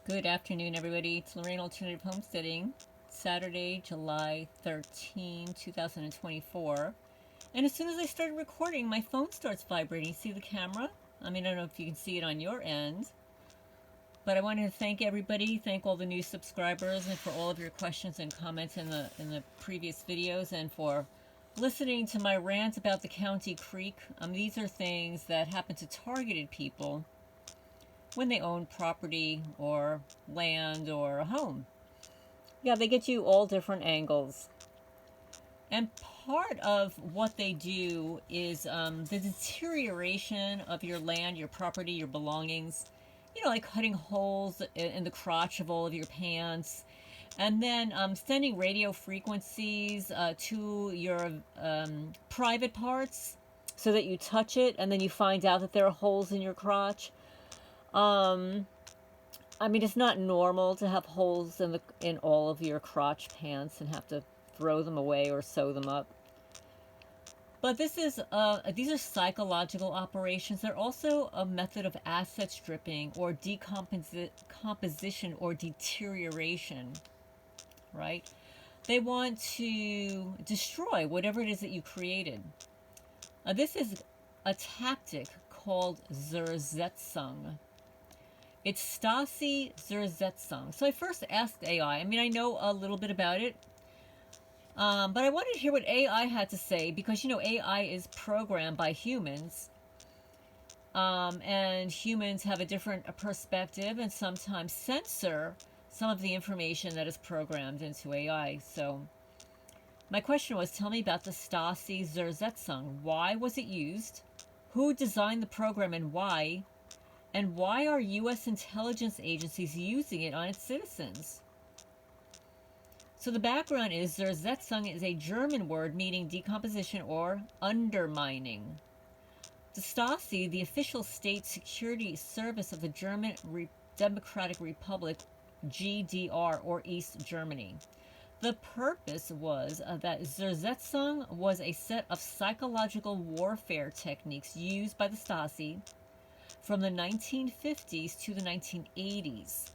Good afternoon, everybody. It's Lorraine Alternative Homesteading, Saturday, July 13, 2024. And as soon as I started recording, my phone starts vibrating. See the camera? I mean, I don't know if you can see it on your end. But I wanted to thank everybody, thank all the new subscribers, and for all of your questions and comments in the previous videos, and for listening to my rant about the county creek. These are things that happen to targeted people when they own property or land or a home. Yeah, they get you all different angles. And part of what they do is the deterioration of your land, your property, your belongings. You know, like cutting holes in the crotch of all of your pants. And then sending radio frequencies to your private parts so that you touch it and then you find out that there are holes in your crotch. I mean, it's not normal to have holes in all of your crotch pants and have to throw them away or sew them up. But these are psychological operations. They're also a method of asset stripping or decomposition or deterioration, right? They want to destroy whatever it is that you created. This is a tactic called Zersetzung. It's Stasi Zersetzung. So I first asked AI. I mean, I know a little bit about it, but I wanted to hear what AI had to say because, you know, AI is programmed by humans, and humans have a different perspective and sometimes censor some of the information that is programmed into AI. So my question was, tell me about the Stasi Zersetzung. Why was it used? Who designed the program and why? And why are U.S. intelligence agencies using it on its citizens? So the background is Zersetzung is a German word meaning decomposition or undermining. The Stasi, the official state security service of the German Democratic Republic, GDR, or East Germany. The purpose was that Zersetzung was a set of psychological warfare techniques used by the Stasi from the 1950s to the 1980s.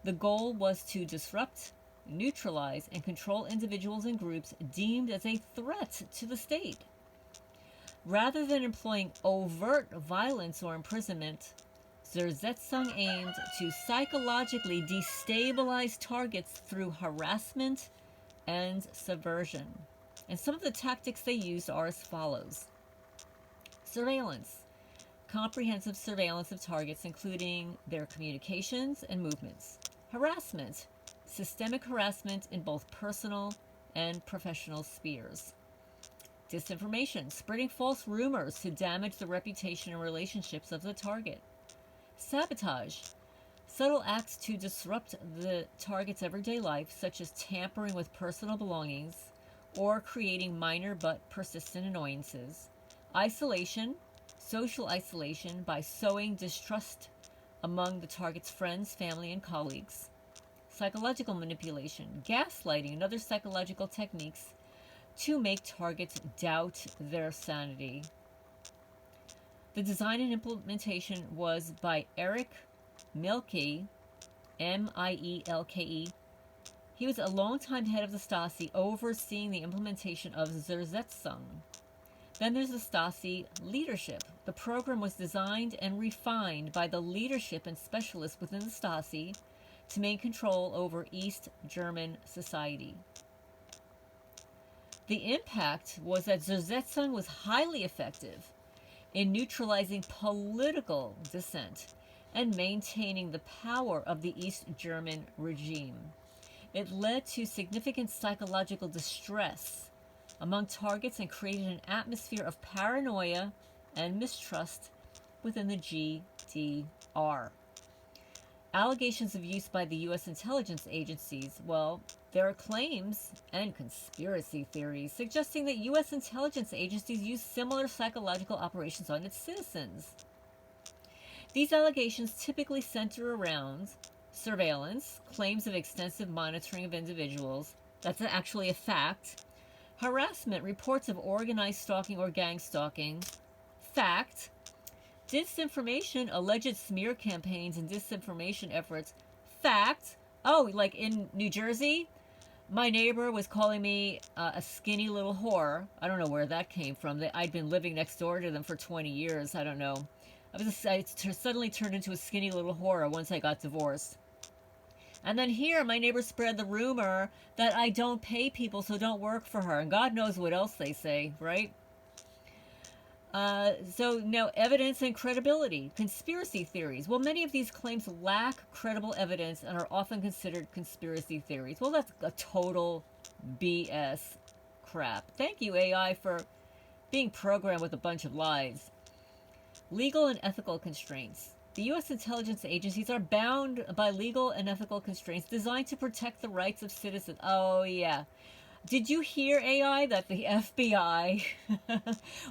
The goal was to disrupt, neutralize, and control individuals and groups deemed as a threat to the state. Rather than employing overt violence or imprisonment, Zersetzung aimed to psychologically destabilize targets through harassment and subversion. And some of the tactics they used are as follows. Surveillance. Comprehensive surveillance of targets, including their communications and movements. Harassment. Systemic harassment in both personal and professional spheres. Disinformation. Spreading false rumors to damage the reputation and relationships of the target. Sabotage. Subtle acts to disrupt the target's everyday life, such as tampering with personal belongings or creating minor but persistent annoyances. Isolation. Social isolation by sowing distrust among the target's friends, family, and colleagues. Psychological manipulation, gaslighting, and other psychological techniques to make targets doubt their sanity. The design and implementation was by Eric Mielke, Mielke. He was a longtime head of the Stasi, overseeing the implementation of Zersetzung. Then there's the Stasi leadership. The program was designed and refined by the leadership and specialists within the Stasi to maintain control over East German society. The impact was that Zersetzung was highly effective in neutralizing political dissent and maintaining the power of the East German regime. It led to significant psychological distress among targets and created an atmosphere of paranoia and mistrust within the GDR. Allegations of use by the U.S. intelligence agencies, well, there are claims and conspiracy theories suggesting that U.S. intelligence agencies use similar psychological operations on its citizens. These allegations typically center around surveillance, claims of extensive monitoring of individuals, that's actually a fact, harassment, reports of organized stalking or gang stalking, fact, disinformation, alleged smear campaigns and disinformation efforts, fact, oh, like in New Jersey, my neighbor was calling me a skinny little whore. I don't know where that came from. I'd been living next door to them for 20 years. I don't know. I suddenly turned into a skinny little whore once I got divorced. And then here, my neighbor spread the rumor that I don't pay people, so don't work for her. And God knows what else they say, right? So now, evidence and credibility. Conspiracy theories. Well, many of these claims lack credible evidence and are often considered conspiracy theories. Well, that's a total BS crap. Thank you, AI, for being programmed with a bunch of lies. Legal and ethical constraints. The U.S. intelligence agencies are bound by legal and ethical constraints designed to protect the rights of citizens. Oh, yeah. Did you hear, AI, that the FBI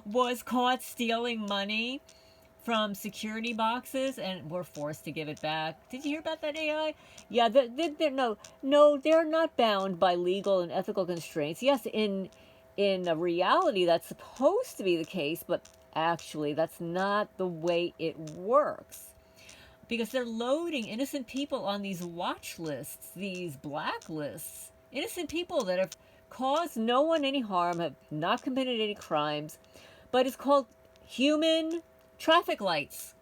was caught stealing money from security boxes and were forced to give it back? Did you hear about that, AI? Yeah, they're not bound by legal and ethical constraints. Yes, in reality, that's supposed to be the case, but actually, that's not the way it works. Because they're loading innocent people on these watch lists, these blacklists. Innocent people that have caused no one any harm, have not committed any crimes, but it's called human traffic lights,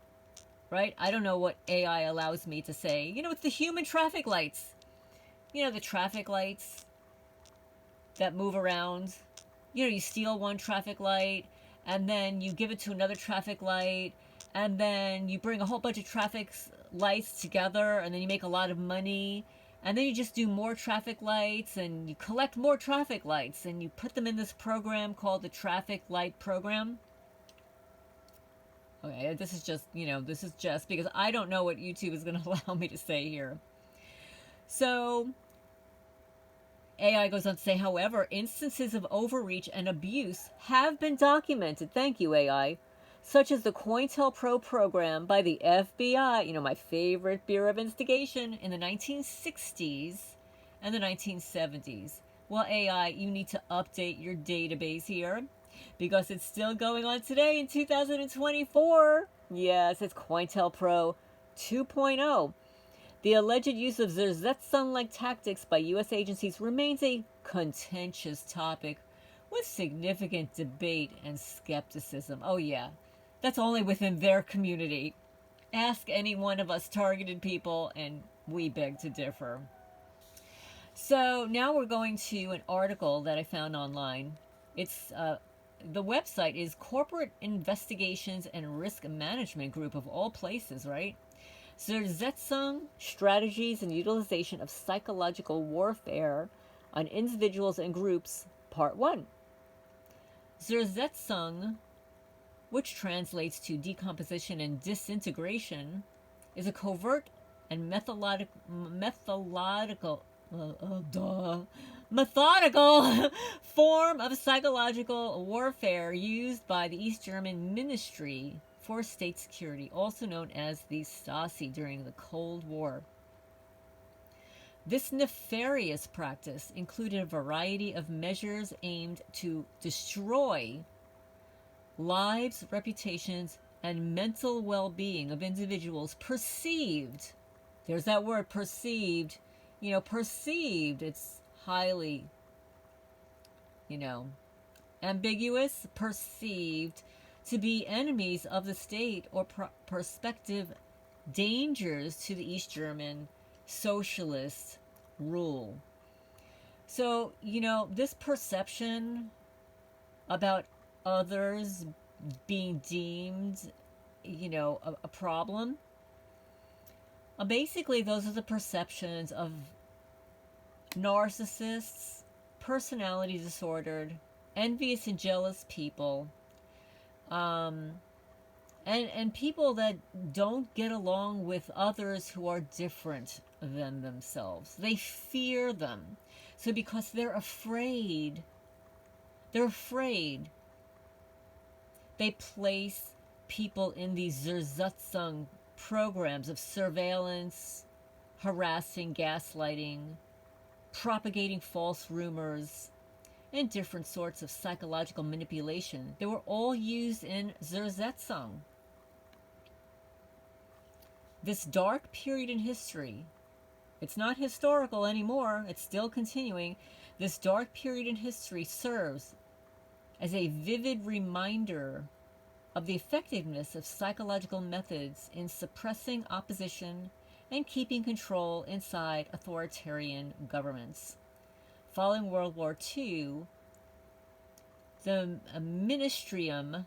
right? I don't know what AI allows me to say. It's the human traffic lights. The traffic lights that move around. You steal one traffic light, and then you give it to another traffic light, and then you bring a whole bunch of traffic lights together, and then you make a lot of money. And then you just do more traffic lights, and you collect more traffic lights, and you put them in this program called the traffic light program. Okay, this is just because I don't know what YouTube is going to allow me to say here. So, AI goes on to say, however, instances of overreach and abuse have been documented. Thank you, AI. Such as the COINTELPRO program by the FBI, my favorite Bureau of Investigation, in the 1960s and the 1970s. Well, AI, you need to update your database here because it's still going on today in 2024. Yes, it's COINTELPRO 2.0. The alleged use of Zersetzung-like tactics by U.S. agencies remains a contentious topic with significant debate and skepticism. Oh, yeah. That's only within their community. Ask any one of us targeted people, and we beg to differ. So now we're going to an article that I found online. It's the website is Corporate Investigations and Risk Management Group, of all places, right? Zersetzung, Strategies and Utilization of Psychological Warfare on Individuals and Groups, Part 1. Zersetzung, which translates to decomposition and disintegration, is a covert and methodical form of psychological warfare used by the East German Ministry for State Security, also known as the Stasi, during the Cold War. This nefarious practice included a variety of measures aimed to destroy lives, reputations, and mental well-being of individuals perceived. There's that word, perceived. Perceived. It's highly, ambiguous. Perceived to be enemies of the state or prospective dangers to the East German socialist rule. So, this perception about others being deemed, a problem. Basically, those are the perceptions of narcissists, personality disordered, envious and jealous people, and people that don't get along with others who are different than themselves. They fear them. So because they're afraid, they place people in these Zersetzung programs of surveillance, harassing, gaslighting, propagating false rumors, and different sorts of psychological manipulation. They were all used in Zersetzung. This dark period in history It's not historical anymore. It's still continuing. This dark period in history serves as a vivid reminder of the effectiveness of psychological methods in suppressing opposition and keeping control inside authoritarian governments. Following World War II, the Ministerium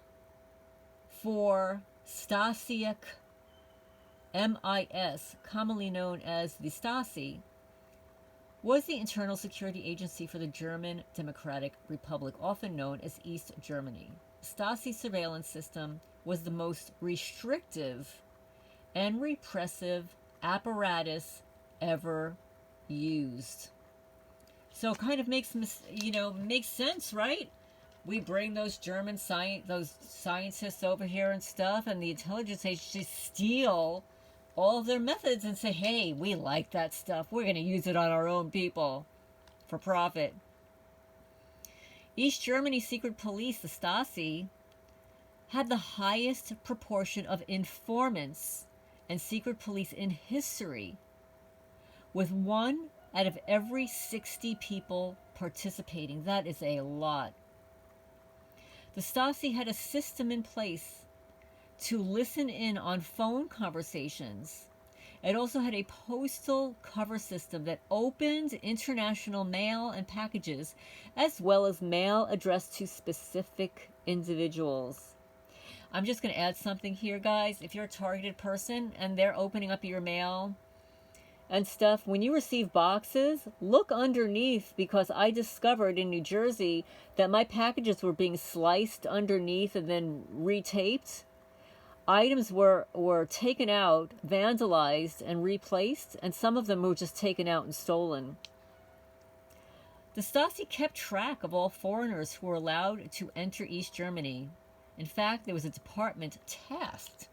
for Stasiak MIS, commonly known as the Stasi, was the internal security agency for the German Democratic Republic, often known as East Germany. Stasi surveillance system was the most restrictive and repressive apparatus ever used. So it kind of makes sense, right? We bring those German those scientists over here and stuff, and the intelligence agencies steal all of their methods and say, hey, we like that stuff. We're going to use it on our own people for profit. East Germany secret police, the Stasi, had the highest proportion of informants and secret police in history, with 1 out of every 60 people participating. That is a lot. The Stasi had a system in place to listen in on phone conversations. It also had a postal cover system that opened international mail and packages, as well as mail addressed to specific individuals. I'm just going to add something here, guys. If you're a targeted person and they're opening up your mail and stuff, when you receive boxes, look underneath, because I discovered in New Jersey that my packages were being sliced underneath and then retaped. Items were taken out, vandalized, and replaced, and some of them were just taken out and stolen. The Stasi kept track of all foreigners who were allowed to enter East Germany. In fact, there was a department tasked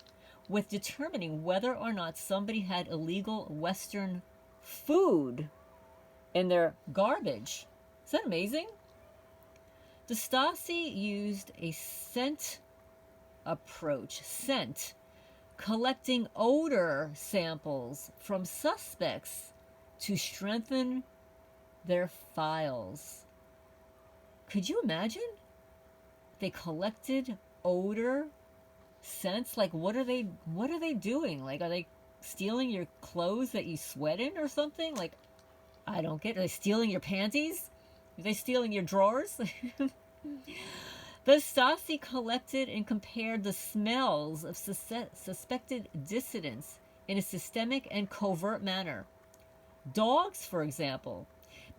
with determining whether or not somebody had illegal Western food in their garbage. Is that amazing? The Stasi used a scent approach, collecting odor samples from suspects to strengthen their files. Could you imagine? They collected odor scents. Like, what are they doing? Like, are they stealing your clothes that you sweat in or something? Like, I don't get it. Are they stealing your panties? Are they stealing your drawers? The Stasi collected and compared the smells of suspected dissidents in a systemic and covert manner. Dogs, for example,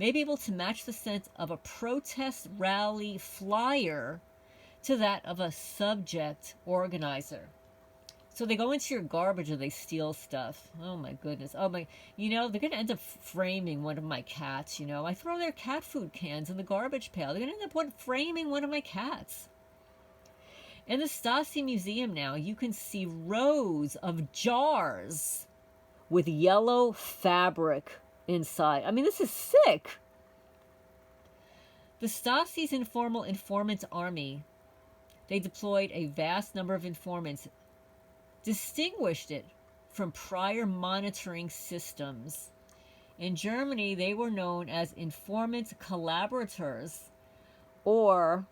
may be able to match the scent of a protest rally flyer to that of a subject organizer. So they go into your garbage and they steal stuff. Oh my goodness. Oh my, they're going to end up framing one of my cats, I throw their cat food cans in the garbage pail. They're going to end up framing one of my cats. In the Stasi Museum now, you can see rows of jars with yellow fabric inside. I mean, this is sick. The Stasi's informal informant army, they deployed a vast number of informants, distinguished it from prior monitoring systems. In Germany, they were known as informant collaborators, or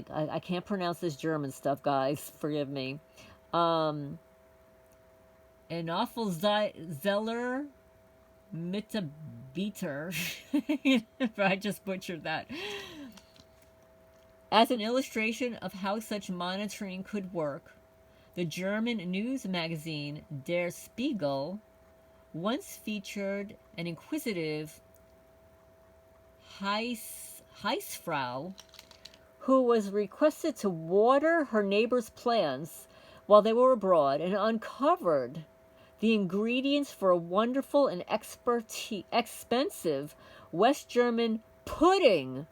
I can't pronounce this German stuff, guys. Forgive me. Zeller Mitarbeiter. I just butchered that. As an illustration of how such monitoring could work, the German news magazine Der Spiegel once featured an inquisitive Hausfrau who was requested to water her neighbor's plants while they were abroad and uncovered the ingredients for a wonderful and expensive West German pudding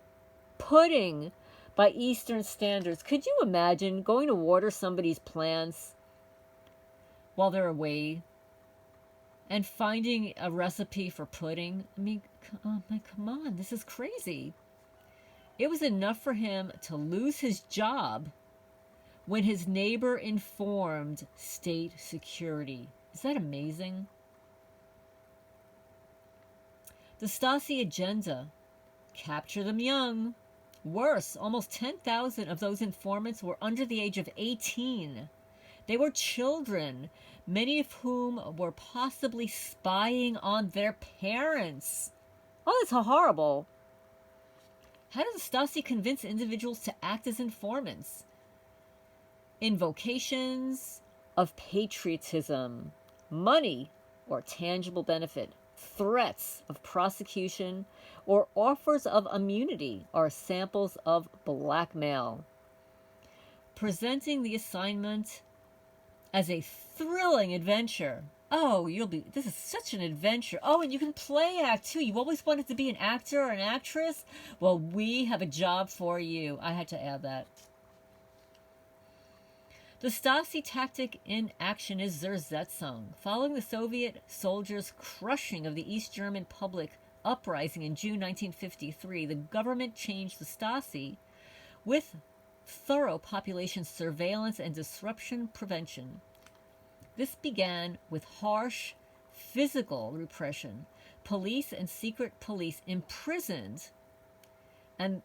by Eastern standards. Could you imagine going to water somebody's plants while they're away and finding a recipe for pudding? I mean, come on, this is crazy. It was enough for him to lose his job when his neighbor informed state security. Is that amazing? The Stasi agenda: capture them young. Worse, almost 10,000 of those informants were under the age of 18. They were children, many of whom were possibly spying on their parents. Oh, that's horrible. How did the Stasi convince individuals to act as informants? Invocations of patriotism, money or tangible benefit, threats of prosecution, or offers of immunity are samples of blackmail. Presenting the assignment as a thrilling adventure. Oh, this is such an adventure. Oh, and you can play act too. You've always wanted to be an actor or an actress? Well, we have a job for you. I had to add that. The Stasi tactic in action is Zersetzung. Following the Soviet soldiers' crushing of the East German public uprising in June 1953, the government changed the Stasi with thorough population surveillance and disruption prevention. This began with harsh physical repression. Police and secret police imprisonment and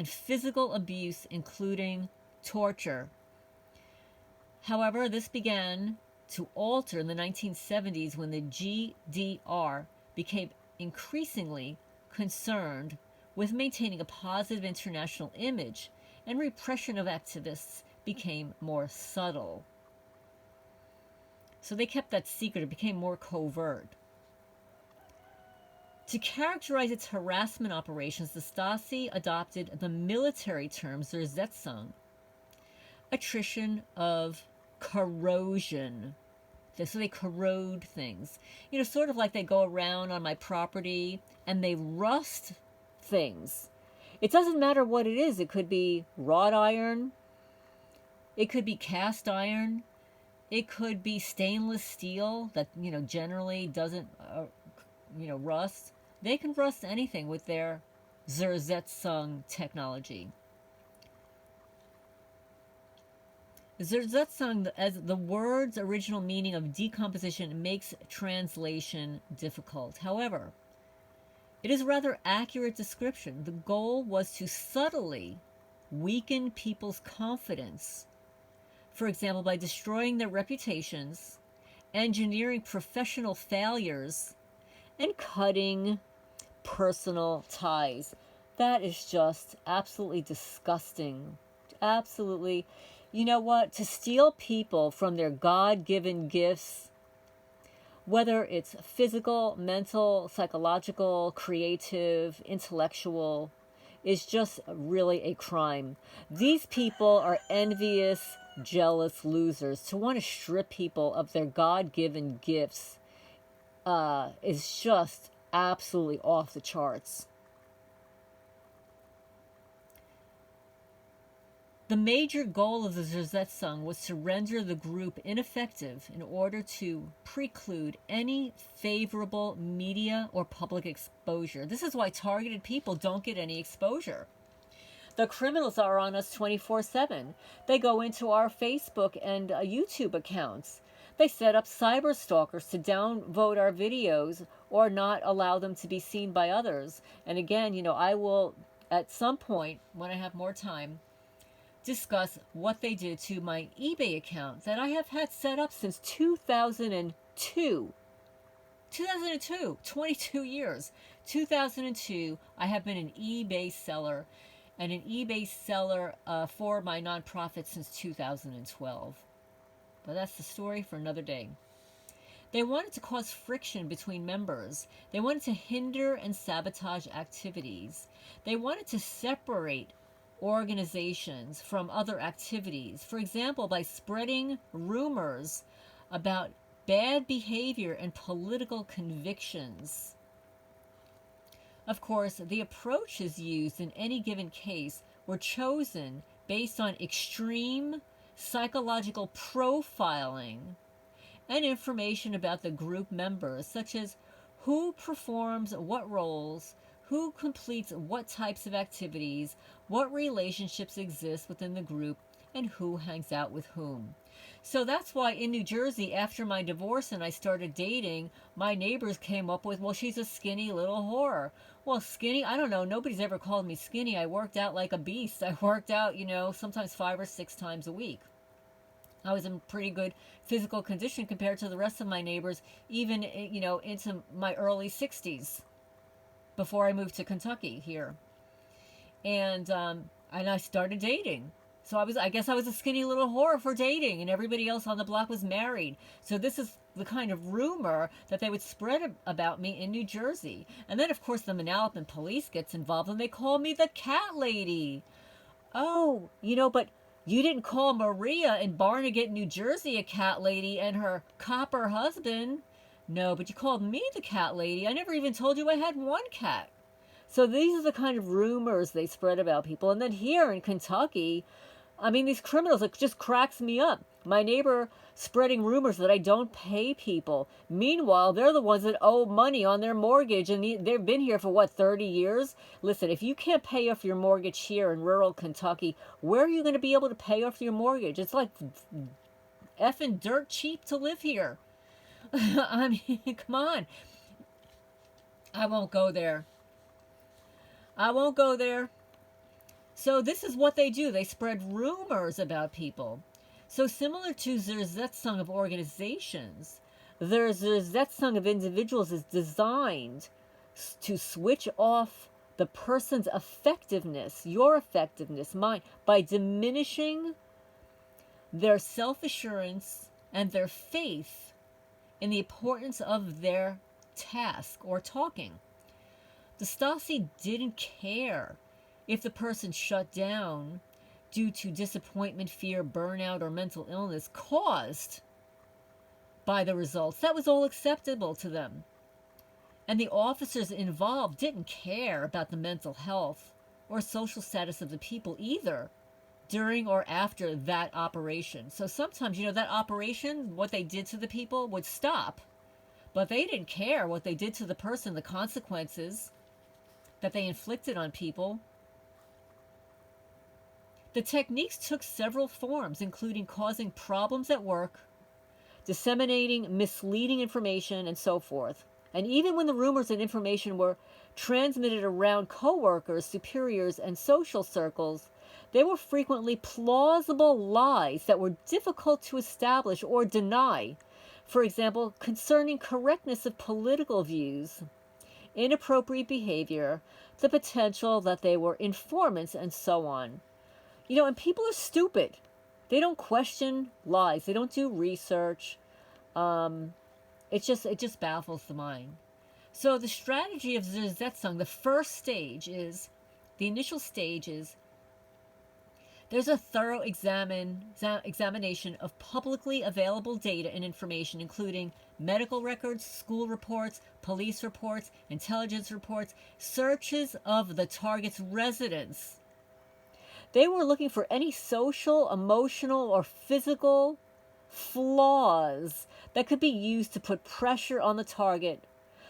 physical abuse, including torture. However, this began to alter in the 1970s when the GDR became increasingly concerned with maintaining a positive international image, and repression of activists became more subtle. So they kept that secret. It became more covert. To characterize its harassment operations, the Stasi adopted the military term Zersetzung, attrition of corrosion. So they corrode things. Sort of like they go around on my property and they rust things. It doesn't matter what it is. It could be wrought iron. It could be cast iron. It could be stainless steel that, generally doesn't, rust. They can rust anything with their Zersetzung technology. Zersetzung, as the word's original meaning of decomposition, makes translation difficult. However, it is a rather accurate description. The goal was to subtly weaken people's confidence, for example, by destroying their reputations, engineering professional failures, and cutting personal ties. That is just absolutely disgusting. Absolutely. You know what? To steal people from their God-given gifts, whether it's physical, mental, psychological, creative, intellectual, is just really a crime. These people are envious, jealous losers. To want to strip people of their God-given gifts is just absolutely off the charts. The major goal of the Zersetzung was to render the group ineffective in order to preclude any favorable media or public exposure. This is why targeted people don't get any exposure. The criminals are on us 24/7. They go into our Facebook and YouTube accounts. They set up cyber stalkers to downvote our videos or not allow them to be seen by others. And again, I will, at some point, when I have more time, discuss what they did to my eBay account that I have had set up since 2002. 22 years. 2002, I have been an eBay seller, and an eBay seller for my nonprofit since 2012. But that's the story for another day. They wanted to cause friction between members. They wanted to hinder and sabotage activities. They wanted to separate organizations from other activities, for example, by spreading rumors about bad behavior and political convictions. Of course, the approaches used in any given case were chosen based on extreme psychological profiling and information about the group members, such as who performs what roles, who completes what types of activities, what relationships exist within the group, and who hangs out with whom. So that's why in New Jersey, after my divorce and I started dating, my neighbors came up with, well, she's a skinny little whore. Well, skinny, I don't know. Nobody's ever called me skinny. I worked out like a beast. I worked out, sometimes 5 or 6 times a week. I was in pretty good physical condition compared to the rest of my neighbors, even, into my early 60s before I moved to Kentucky here. And I started dating. So I guess I was a skinny little whore for dating, and everybody else on the block was married. So this is the kind of rumor that they would spread about me in New Jersey. And then, of course, the Manalapan police gets involved, and they call me the cat lady. Oh, but you didn't call Maria in Barnegat, New Jersey, a cat lady, and her copper husband. No, but you called me the cat lady. I never even told you I had one cat. So these are the kind of rumors they spread about people. And then here in Kentucky, I mean, these criminals, it just cracks me up. My neighbor spreading rumors that I don't pay people. Meanwhile, they're the ones that owe money on their mortgage, and they've been here for, 30 years? Listen, if you can't pay off your mortgage here in rural Kentucky, where are you going to be able to pay off your mortgage? It's like effing dirt cheap to live here. I mean, come on. I won't go there. So this is what they do. They spread rumors about people. So similar to Zersetzung of organizations, their Zersetzung of individuals is designed to switch off the person's effectiveness, your effectiveness, mine, by diminishing their self-assurance and their faith in the importance of their task or talking. The Stasi didn't care if the person shut down due to disappointment, fear, burnout, or mental illness caused by the results. That was all acceptable to them. And the officers involved didn't care about the mental health or social status of the people either during or after that operation. So sometimes, that operation, what they did to the people would stop, but they didn't care what they did to the person, the consequences that they inflicted on people. The techniques took several forms, including causing problems at work, disseminating misleading information, and so forth. And even when the rumors and information were transmitted around coworkers, superiors, and social circles, they were frequently plausible lies that were difficult to establish or deny. For example, concerning correctness of political views, inappropriate behavior, the potential that they were informants, and so on. And people are stupid. They don't question lies. They don't do research. It just baffles the mind. So the strategy of Zersetzung, the initial stage is, there's a thorough examination of publicly available data and information, including medical records, school reports, police reports, intelligence reports, searches of the target's residence. They were looking for any social, emotional, or physical flaws that could be used to put pressure on the target,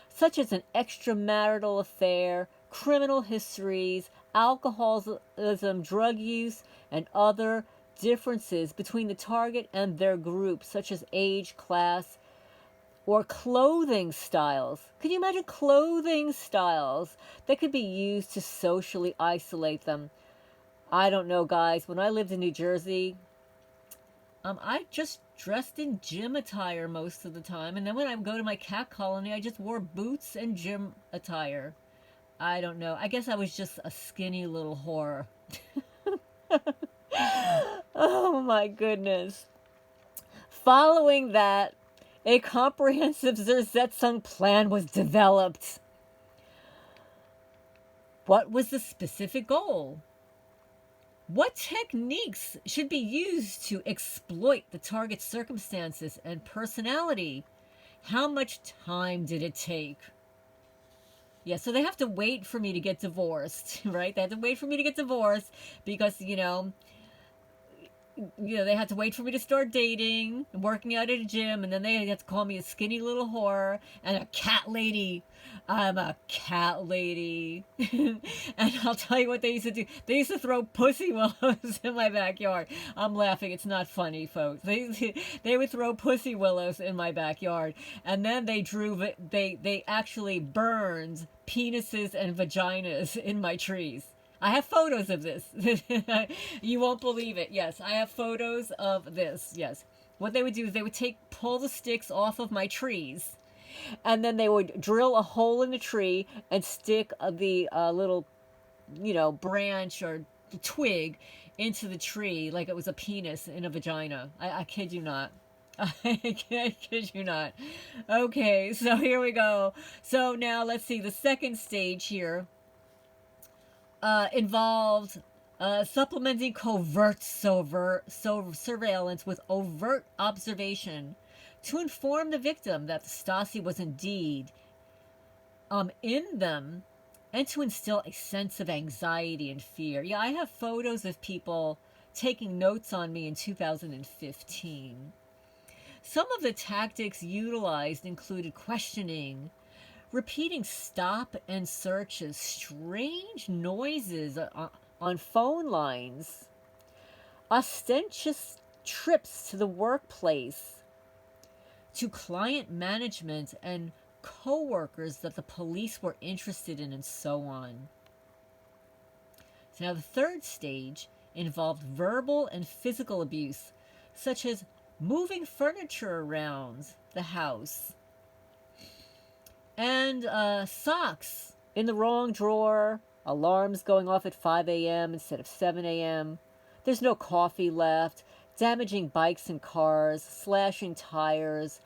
such as an extramarital affair, criminal histories, alcoholism, drug use, and other differences between the target and their group, such as age, class, or clothing styles. Could you imagine clothing styles that could be used to socially isolate them? I don't know, guys. When I lived in New Jersey, I just dressed in gym attire most of the time. And then when I go to my cat colony, I just wore boots and gym attire. I don't know. I guess I was just a skinny little whore. Oh my goodness. Following that, a comprehensive Zersetzung plan was developed. What was the specific goal? What techniques should be used to exploit the target's circumstances and personality? How much time did it take? Yeah, so they have to wait for me to get divorced, right? They have to wait for me to get divorced because, they had to wait for me to start dating, working out at a gym, and then they had to call me a skinny little whore and a cat lady. I'm a cat lady. And I'll tell you what they used to do. They used to throw pussy willows in my backyard. I'm laughing. It's not funny, folks. They would throw pussy willows in my backyard, and then they actually burned penises and vaginas in my trees. I have photos of this. You won't believe it. Yes, I have photos of this. Yes. What they would do is they would pull the sticks off of my trees, and then they would drill a hole in the tree and stick the little, branch or twig into the tree like it was a penis in a vagina. I kid you not. I kid you not. Okay, so here we go. So now let's see the second stage here. Involved supplementing covert surveillance with overt observation to inform the victim that the Stasi was indeed in them, and to instill a sense of anxiety and fear. Yeah, I have photos of people taking notes on me in 2015. Some of the tactics utilized included questioning, repeating stop and searches, strange noises on phone lines, ostentatious trips to the workplace, to client management and co-workers that the police were interested in, and so on. So now the third stage involved verbal and physical abuse, such as moving furniture around the house, and socks in the wrong drawer, alarms going off at 5 a.m. instead of 7 a.m., there's no coffee left, damaging bikes and cars, slashing tires,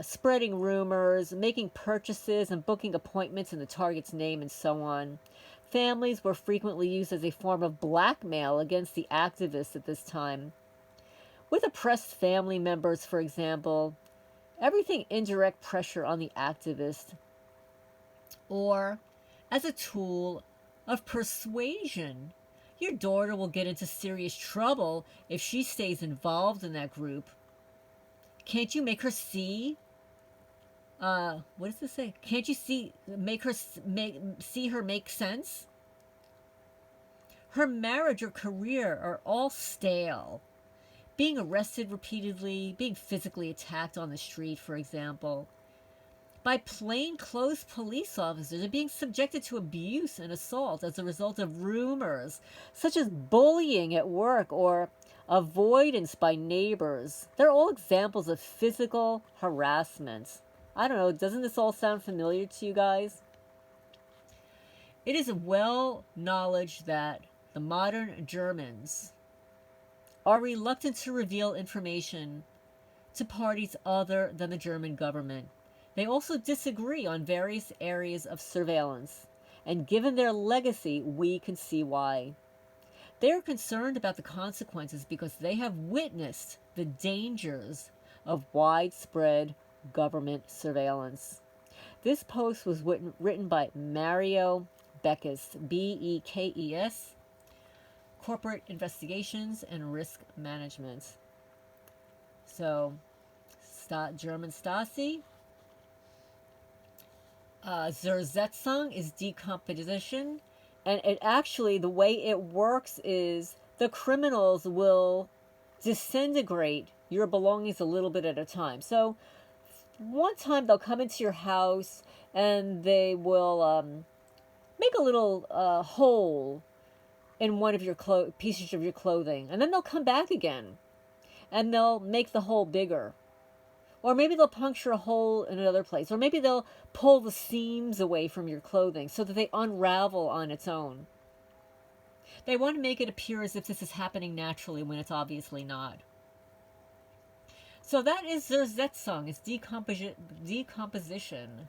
spreading rumors, making purchases and booking appointments in the target's name, and so on. Families were frequently used as a form of blackmail against the activists at this time. With oppressed family members, for example, everything indirect pressure on the activist, or as a tool of persuasion. Your daughter will get into serious trouble if she stays involved in that group. Can't you make her see? What does this say? Can't you see her make sense? Her marriage or career are all stale. Being arrested repeatedly, being physically attacked on the street, for example, by plainclothes police officers, are being subjected to abuse and assault as a result of rumors, such as bullying at work or avoidance by neighbors. They're all examples of physical harassment. I don't know, doesn't this all sound familiar to you guys? It is well knowledge that the modern Germans are reluctant to reveal information to parties other than the German government. They also disagree on various areas of surveillance, and given their legacy, we can see why. They are concerned about the consequences because they have witnessed the dangers of widespread government surveillance. This post was written by Mario Bekes, Bekes, Corporate Investigations and Risk Management. So, German Stasi. Zersetzung is decomposition. And it actually, the way it works is the criminals will disintegrate your belongings a little bit at a time. So, one time they'll come into your house and they will make a little hole in one of your pieces of your clothing, and then they'll come back again and they'll make the hole bigger, or maybe they'll puncture a hole in another place, or maybe they'll pull the seams away from your clothing so that they unravel on its own. They want to make it appear as if this is happening naturally when it's obviously not. So that is Zersetzung. It's decomposition.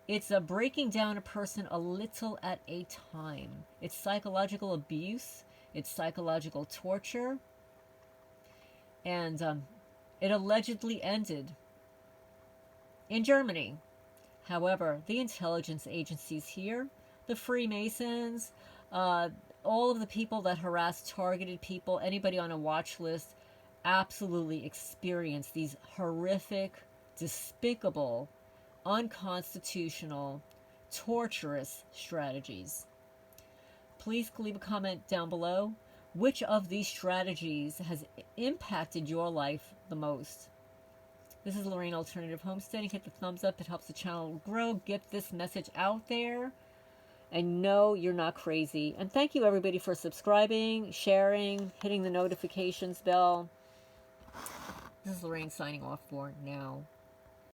It's a breaking down a person a little at a time. It's psychological abuse. It's psychological torture. And it allegedly ended in Germany. However, the intelligence agencies here, the Freemasons, all of the people that harass targeted people, anybody on a watch list, absolutely experience these horrific, despicable, unconstitutional, torturous strategies. Please leave a comment down below. Which of these strategies has impacted your life the most? This is Lorraine Alternative Homesteading. Hit the thumbs up. It helps the channel grow. Get this message out there. And know you're not crazy. And thank you, everybody, for subscribing, sharing, hitting the notifications bell. This is Lorraine signing off for now.